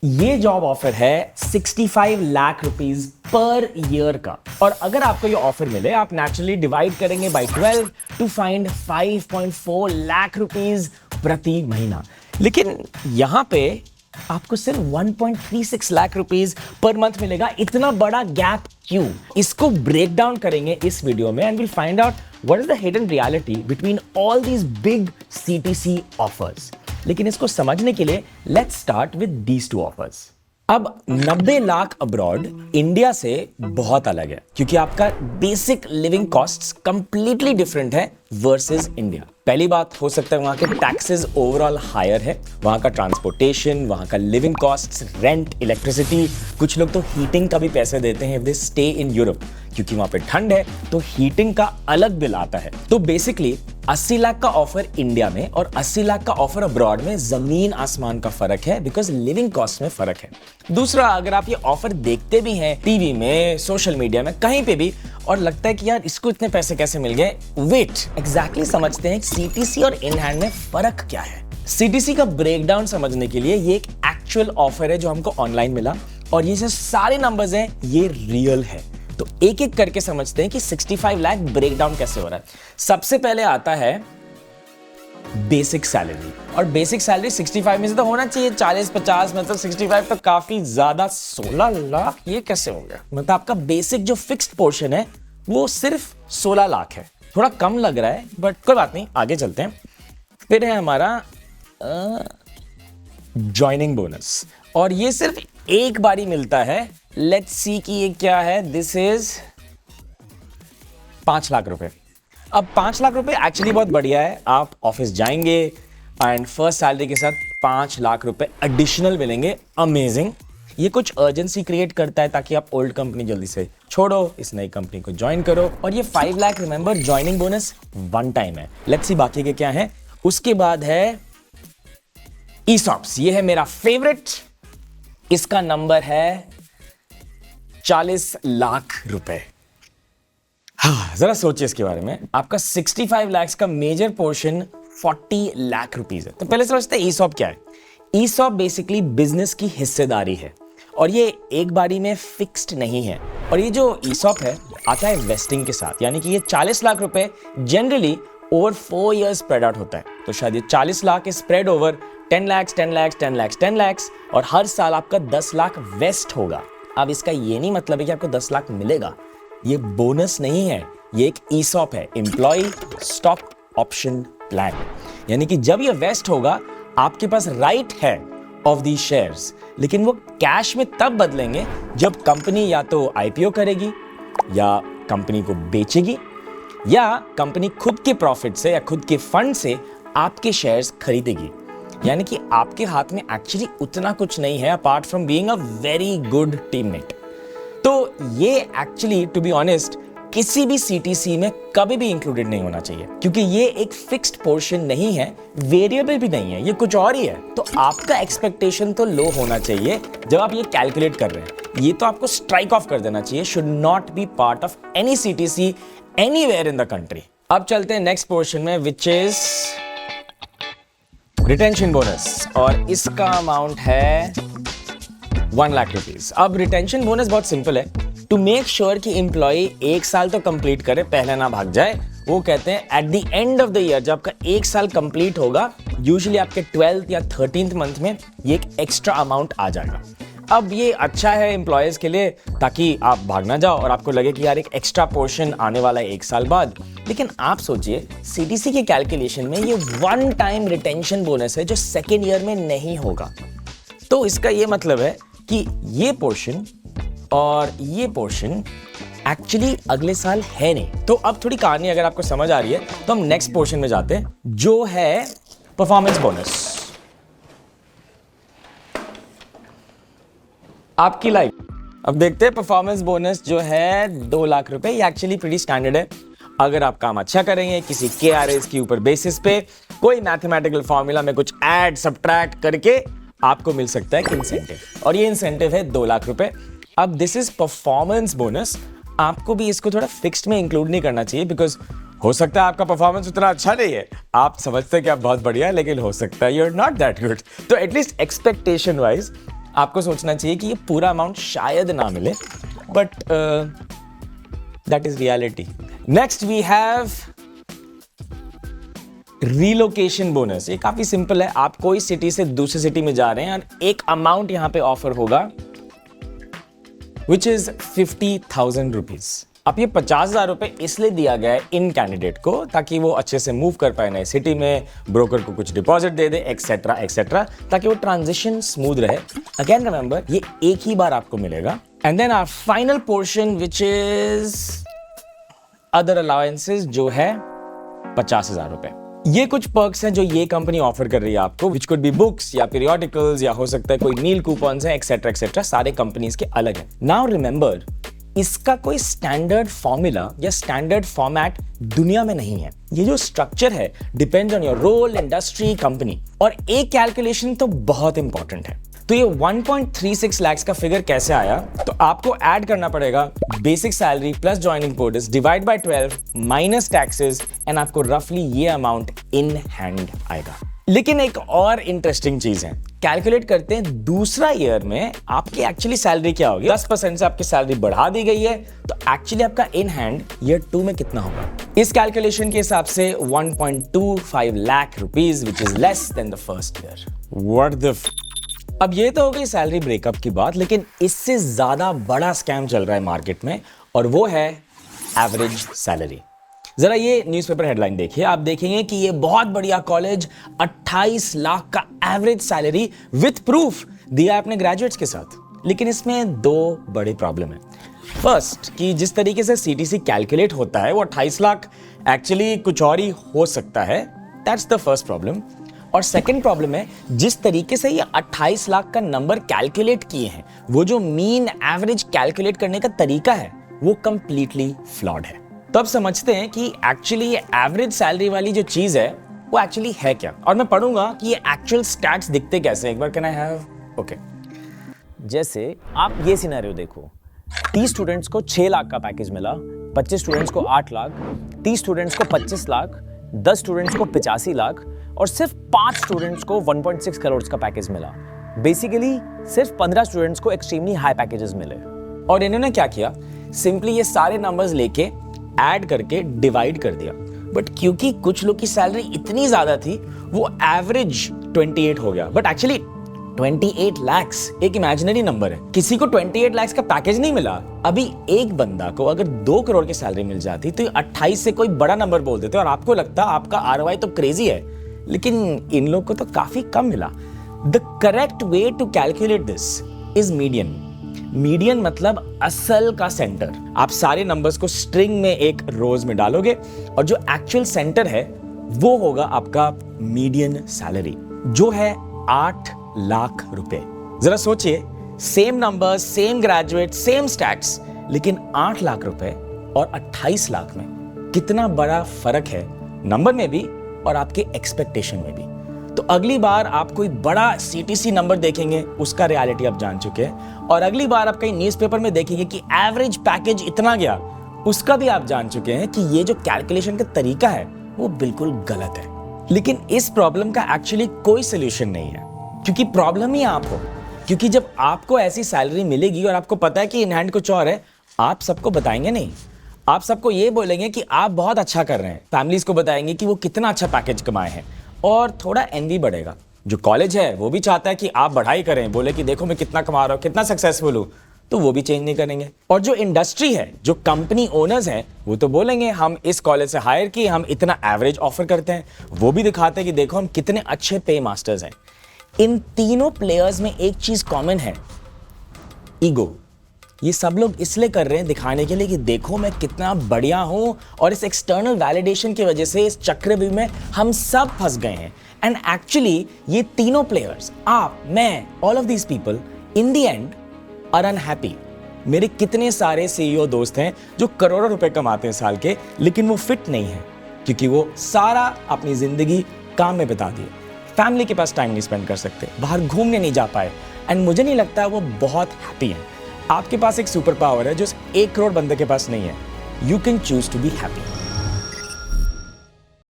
ये job offer है 65 lakh rupees per year का। और अगर आपको ये ऑफर मिले, आप नेचुरली डिवाइड करेंगे by 12 to find 5.4 lakh rupees प्रति महीना। लेकिन यहां पे आपको सिर्फ 1.36 लाख रुपीस पर मंथ मिलेगा। इतना बड़ा गैप क्यों? इसको ब्रेक डाउन करेंगे इस वीडियो में and will find out what is the hidden reality between all these big CTC offers. लेकिन इसको समझने के लिए let's start with these two offers. अब 90 लाख अब्रॉड इंडिया से बहुत अलग है, क्योंकि आपका basic living costs completely different है वर्सेस इंडिया। पहली बात, हो सकता है वहां के टैक्सेस ओवरऑल हायर है, वहां का ट्रांसपोर्टेशन, वहां का लिविंग कॉस्ट्स, रेंट, इलेक्ट्रिसिटी। कुछ लोग तो हीटिंग का भी पैसे देते हैं if they stay in Europe, क्योंकि वहां पे ठंड है तो हीटिंग का अलग बिल आता है। तो बेसिकली 80 लाख का ऑफर इंडिया में और 80 लाख का ऑफर अब्रॉड में जमीन आसमान का फर्क है, बिकॉज लिविंग कॉस्ट में फर्क है। दूसरा, अगर आप ये ऑफर देखते भी हैं टीवी में, सोशल मीडिया में, कहीं पे भी, और लगता है कि यार इसको इतने पैसे कैसे मिल गए, वेट, एग्जैक्टली समझते हैं सीटीसी और इन हैंड में फर्क क्या है। सीटीसी का ब्रेकडाउन समझने के लिए ये एक एक्चुअल ऑफर है जो हमको ऑनलाइन मिला, और ये जो सारे नंबर्स हैं ये रियल है। तो एक एक करके समझते हैं कि 65 लाख ब्रेकडाउन कैसे हो रहा है। सबसे पहले आता है बेसिक सैलरी, और बेसिक सैलरी 65 में से तो होना चाहिए 40-50, मतलब 65 तो काफी ज्यादा। 16 लाख ये कैसे हो गया? मतलब आपका बेसिक जो फिक्स्ड पोर्शन है वो सिर्फ 16 लाख है। थोड़ा कम लग रहा है, बट कोई बात नहीं, आगे चलते हैं। फिर है हमारा ज्वाइनिंग बोनस, और ये सिर्फ एक बारी मिलता है। लेट्स सी कि ये क्या है। दिस इज 5 लाख रुपए। अब 5 लाख रुपए एक्चुअली बहुत बढ़िया है। आप ऑफिस जाएंगे एंड फर्स्ट सैलरी के साथ 5 लाख रुपए एडिशनल मिलेंगे। अमेजिंग। ये कुछ अर्जेंसी क्रिएट करता है ताकि आप ओल्ड कंपनी जल्दी से छोड़ो, इस नई कंपनी को ज्वाइन करो। और ये 5 lakh, remember, joining bonus one time है। लेट्स सी बाकी के क्या है। उसके बाद है ईसॉप्स। ये है मेरा फेवरेट। इसका नंबर है 40 लाख रुपए। हाँ, जरा सोचिए इसके बारे में। आपका 65 लाख का मेजर पोर्शन 40 लाख रुपीस है। तो पहले समझते हैं ईसॉप क्या है। ईसॉप बेसिकली बिजनेस की हिस्सेदारी है, और ये एक बारी में फिक्स्ड नहीं है। और ये जो ईसॉप है आता है वेस्टिंग के साथ, यानी कि ये 40 लाख रुपए generally over 4 years spread out होता है। तो शायद ये 40 लाख स्प्रेड ओवर 10 लाख, 10 लाख, 10 लाख, 10 लाख, और हर साल आपका 10 लाख वेस्ट होगा। अब इसका ये नहीं मतलब है कि आपको 10 लाख मिलेगा, ये बोनस नहीं है, ये एक ईसॉप है, एम्प्लॉय स्टॉक ऑप्शन प्लान। यानी कि जब ये वेस्ट होगा आपके पास राइट है ऑफ दी शेयर्स, लेकिन वो कैश में तब बदलेंगे जब कंपनी या तो आईपीओ करेगी, या कंपनी को बेचेगी, या कंपनी खुद के प्रॉफिट से या खुद के फंड से आपके शेयर्स खरीदेगी। यानी कि आपके हाथ में एक्चुअली उतना कुछ नहीं है apart from being a very good teammate. तो ये एक्चुअली, टू बी ऑनेस्ट, किसी भी सीटीसी में कभी भी इंक्लूडेड नहीं होना चाहिए, क्योंकि ये एक फिक्स्ड पोर्शन नहीं है, वेरिएबल भी नहीं है, ये कुछ और ही है। तो आपका एक्सपेक्टेशन तो लो होना चाहिए जब आप ये कैलकुलेट कर रहे हैं। ये तो आपको स्ट्राइक ऑफ कर देना चाहिए, should not be part of any CTC anywhere in the country. अब चलते हैं नेक्स्ट पोर्शन में, विच इज रिटेंशन बोनस, और इसका अमाउंट है 1 लाख रुपीज। अब रिटेंशन बोनस बहुत सिंपल है। टू मेक श्योर कि एम्प्लॉय 1 साल तो कंप्लीट करे, पहले ना भाग जाए, वो कहते हैं at the end of the year, जब आपका 1 साल कंप्लीट होगा, यूजुअली आपके 12th या 13th मंथ में, ये एक एक्स्ट्रा अमाउंट आ जाएगा। अब ये अच्छा है एम्प्लॉयज के लिए, ताकि आप भाग ना जाओ और आपको लगे कि यार एक एक्स्ट्रा पोर्शन आने वाला है 1 साल बाद। लेकिन आप सोचिए, सीटीसी के कैलकुलेशन में ये वन टाइम रिटेंशन बोनस है जो सेकेंड ईयर में नहीं होगा। तो इसका ये मतलब है कि ये पोर्शन और ये पोर्शन एक्चुअली अगले साल है नहीं। तो अब थोड़ी कहानी अगर आपको समझ आ रही है तो हम नेक्स्ट पोर्शन में जाते हैं, जो है परफॉर्मेंस बोनस। आपकी लाइफ। अब देखते हैं परफॉर्मेंस बोनस जो है 2 लाख रुपए। ये एक्चुअली प्रीटी स्टैंडर्ड है। अगर आप काम अच्छा करेंगे किसी KRAs के ऊपर बेसिस पे, कोई मैथमेटिकल फॉर्मूला में कुछ ऐड सब्ट्रैक्ट करके आपको मिल सकता है एक इंसेंटिव, और ये इंसेंटिव है 2 लाख रुपए। अब दिस इज परफॉर्मेंस बोनस। आपको भी इसको थोड़ा फिक्स्ड में इंक्लूड नहीं करना चाहिए, बिकॉज हो सकता है आपका परफॉर्मेंस उतना अच्छा नहीं है, आप समझते हैं कि आप बहुत बढ़िया है, लेकिन हो सकता है you are not that good. तो एटलीस्ट एक्सपेक्टेशन वाइज आपको सोचना चाहिए कि ये पूरा अमाउंट शायद ना मिले, but that is reality. Next we have relocation bonus. ये काफी सिंपल है, आप कोई सिटी से दूसरी सिटी में जा रहे हैं और एक अमाउंट यहां पे ऑफर होगा विच इज 50,000 रुपीज। अब ये 50,000 रुपए इसलिए दिया गया है इन कैंडिडेट को ताकि वो अच्छे से मूव कर पाए नए सिटी में, ब्रोकर को कुछ डिपॉजिट दे दे, एक्सेट्रा एक्सेट्रा, ताकि वो ट्रांजिशन स्मूथ रहे। अगेन रिमेंबर, ये एक ही बार आपको मिलेगा। And then our final portion which is other allowances, जो है 50,000 रुपए। ये कुछ पर्क्स हैं जो ये कंपनी ऑफर कर रही है आपको, विच कुड बी बुक्स या पीरियोडिकल्स या हो सकता है कोई मील कूपन्स हैं, एक्सेट्रा एक्सेट्रा। सारे कंपनीज के अलग हैं। नाउ रिमेंबर, इसका कोई स्टैंडर्ड फॉर्मूला या स्टैंडर्ड फॉर्मेट दुनिया में नहीं है। ये जो स्ट्रक्चर है depends on your role, industry, company, और एक कैलकुलेशन तो बहुत इंपॉर्टेंट है। तो ये 1.36 लाख का फिगर कैसे आया? तो आपको ऐड करना पड़ेगा basic salary plus joining bonus divide by 12 minus taxes, and आपको रफली ये अमाउंट इन हैंड आएगा। लेकिन एक और इंटरेस्टिंग चीज है, कैलकुलेट करते हैं दूसरा ईयर में आपकी एक्चुअली सैलरी क्या होगी। 10% से आपकी सैलरी बढ़ा दी गई है, तो एक्चुअली आपका इन हैंड ईयर 2 में कितना होगा? इस कैलकुलेशन के हिसाब से 1.25 lakh rupees, which is less than the first year. What the अब ये तो हो गई सैलरी ब्रेकअप की बात, लेकिन इससे ज्यादा बड़ा स्कैम चल रहा है मार्केट में, और वो है एवरेज सैलरी। जरा ये न्यूज़पेपर हेडलाइन देखिए, आप देखेंगे कि ये बहुत बढ़िया कॉलेज 28 लाख का एवरेज सैलरी विथ प्रूफ दिया है अपने ग्रेजुएट्स के साथ। लेकिन इसमें दो बड़े प्रॉब्लम है। फर्स्ट, कि जिस तरीके से सीटीसी कैलकुलेट होता है वो 28 लाख एक्चुअली कुछ और ही हो सकता है। That's the first problem. और सेकंड प्रॉब्लम है, जिस तरीके से ये 28 लाख का नंबर कैलकुलेट किए हैं, वो जो मीन एवरेज कैलकुलेट करने का तरीका है वो कंप्लीटली फ्लॉड है। तो अब समझते हैं कि एक्चुअली ये एवरेज सैलरी वाली जो चीज है वो एक्चुअली है क्या, और मैं पढ़ूंगा कि ये एक्चुअल स्टैट्स दिखते कैसे। एक बार कैन आई हैव ओके। जैसे आप ये सिनेरियो देखो, 30 स्टूडेंट्स को 6 लाख का पैकेज मिला, 25 स्टूडेंट्स को 8 लाख, 30 स्टूडेंट्स को 25 लाख, 10 स्टूडेंट्स को 85 लाख, और सिर्फ 5 स्टूडेंट्स को 1.6 करोड़ का पैकेज मिला। बेसिकली सिर्फ 15 स्टूडेंट्स को एक्सट्रीमली हाई पैकेजेस मिले। और इन्होंने क्या किया, सिंपली ये सारे नंबर्स लेके ऐड करके डिवाइड कर दिया। बट क्योंकि कुछ लोग की सैलरी इतनी ज्यादा थी, वो एवरेज 28 हो गया। बट एक्चुअली 28 लाख्स एक इमेजिनरी नंबर है, किसी को 28 लाख्स का पैकेज नहीं मिला। अभी एक बंदा को अगर 2 करोड़ की सैलरी मिल जाती तो 28 से कोई बड़ा नंबर बोल देते और आपको लगता आपका आरओआई तो क्रेजी है, लेकिन इन लोग को तो काफी कम मिला। The correct way to calculate this is median. Median मतलब असल का सेंटर। आप सारे नंबर्स को स्ट्रिंग में एक रोज में डालोगे और जो एक्चुअल सेंटर है वो होगा आपका मीडियन सैलरी, जो है 8 लाख रुपए। जरा सोचिए, same number, same graduate, same stats, लेकिन 8 लाख रुपए और 28 लाख में कितना बड़ा फर्क है, नंबर में भी और आपके एक्सपेक्टेशन में भी। तो अगली बार आप कोई बड़ा सीटीसी नंबर देखेंगे, उसका रियलिटी आप जान चुके हैं, और अगली बार आप कहीं न्यूज़पेपर में देखेंगे कि एवरेज पैकेज इतना गया, उसका भी आप जान चुके हैं कि ये जो कैलकुलेशन का तरीका है वो बिल्कुल गलत है। लेकिन इस प्रॉब्लम का एक्चुअली कोई सोल्यूशन नहीं है, क्योंकि प्रॉब्लम ही आप हो। क्योंकि जब आपको ऐसी सैलरी मिलेगी और आपको पता है कि इन हैंड कुछ और है, आप सबको बताएंगे नहीं। आप सबको ये बोलेंगे कि आप बहुत अच्छा कर रहे हैं, फैमिलीज को बताएंगे कि वो कितना अच्छा पैकेज कमाए हैं, और थोड़ा एनवी बढ़ेगा। जो कॉलेज है वो भी चाहता है कि आप बढ़ाई करें, बोले कि देखो मैं कितना कमा रहा हूं, कितना सक्सेसफुल हूं, तो वो भी चेंज नहीं करेंगे। और जो इंडस्ट्री है, जो कंपनी ओनर्स हैं, वो तो बोलेंगे हम इस कॉलेज से हायर किए, हम इतना एवरेज ऑफर करते हैं, वो भी दिखाते हैं कि देखो हम कितने अच्छे पे मास्टर्स हैं। इन तीनों प्लेयर्स में एक चीज कॉमन है, ईगो। ये सब लोग इसलिए कर रहे हैं दिखाने के लिए कि देखो मैं कितना बढ़िया हूं, और इस एक्सटर्नल वैलिडेशन की वजह से इस चक्रव्यूह में हम सब फंस गए हैं। एंड एक्चुअली ये तीनों प्लेयर्स, आप, मैं, all of these people in the end are unhappy. मेरे कितने सारे सीईओ दोस्त हैं जो करोड़ों रुपए कमाते हैं साल के, लेकिन वो फिट नहीं है क्योंकि वो सारा अपनी जिंदगी काम में बिता दिए, फैमिली के पास टाइम नहीं स्पेंड कर सकते, बाहर घूमने नहीं जा पाए, एंड मुझे नहीं लगता वो बहुत हैप्पी हैं। आपके पास एक सुपर पावर है जो 1 करोड़ बंदे के पास नहीं है। You can choose to be happy.